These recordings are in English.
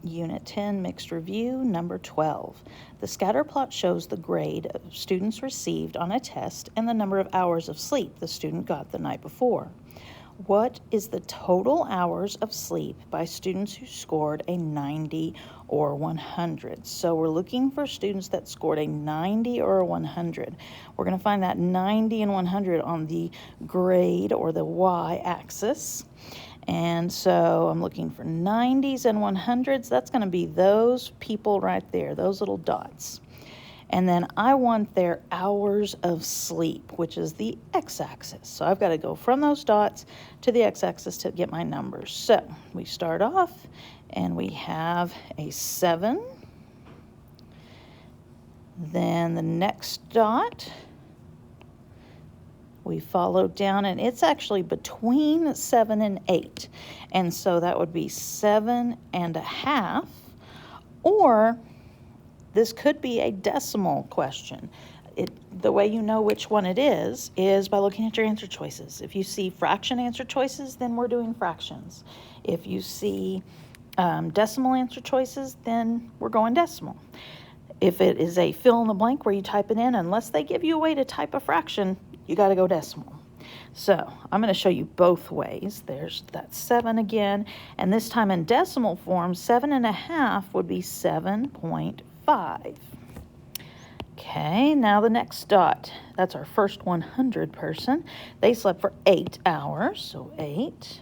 Unit 10, Mixed Review, number 12. The scatter plot shows the grade of students received on a test and the number of hours of sleep the student got the night before. What is the total hours of sleep by students who scored a 90 or 100? So we're looking for students that scored a 90 or a 100. We're going to find that 90 and 100 on the grade or the y-axis. And so I'm looking for 90s and 100s. That's going to be those people right there, those little dots. And then I want their hours of sleep, which is the x-axis. So I've got to go from those dots to the x-axis to get my numbers. So we start off and we have a 7. Then the next dot, we follow down, and it's actually between 7 and 8. And so that would be 7.5, or this could be a decimal question. The way you know which one it is by looking at your answer choices. If you see fraction answer choices, then we're doing fractions. If you see decimal answer choices, then we're going decimal. If it is a fill in the blank where you type it in, unless they give you a way to type a fraction, you got to go decimal. So I'm going to show you both ways. There's that 7 again, and this time in decimal form, 7.5 would be 7.5. Okay, now the next dot. That's our first 100 person. They slept for 8 hours, so 8.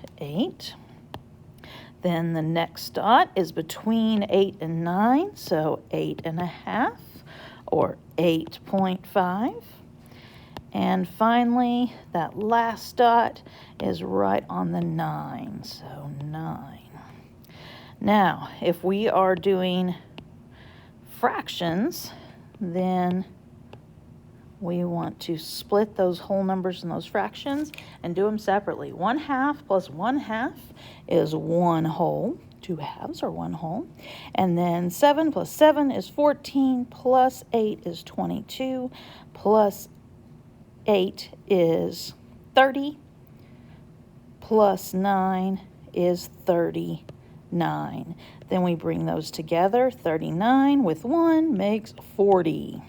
Then the next dot is between 8 and 9, so 8.5 or 8.5. And finally, that last dot is right on the 9, so 9. Now, if we are doing fractions, then we want to split those whole numbers and those fractions and do them separately. 1/2 plus 1/2 is 1 whole. 2 halves are 1 whole. And then 7 plus 7 is 14, plus 8 is 22, plus 8 is 30, plus 9 is 39. Then we bring those together. 39 with 1 makes 40.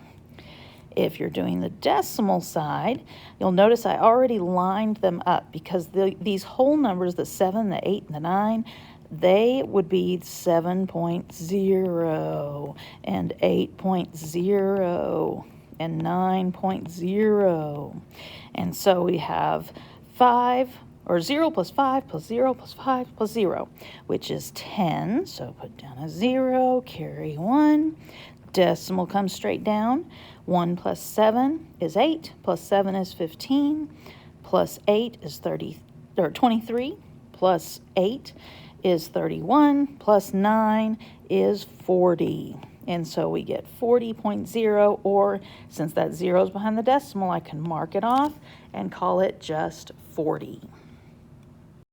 If you're doing the decimal side, you'll notice I already lined them up because these whole numbers, the 7, the 8, and the 9, they would be 7.0 and 8.0 and 9.0. And so we have 5, or 0 plus 5 plus 0 plus 5 plus 0, which is 10. So put down a 0, carry 1. Decimal comes straight down. 1 plus 7 is 8, plus 7 is 15, plus 8 is 23, plus 8 is 31, plus 9 is 40. And so we get 40.0, or since that 0 is behind the decimal, I can mark it off and call it just 40.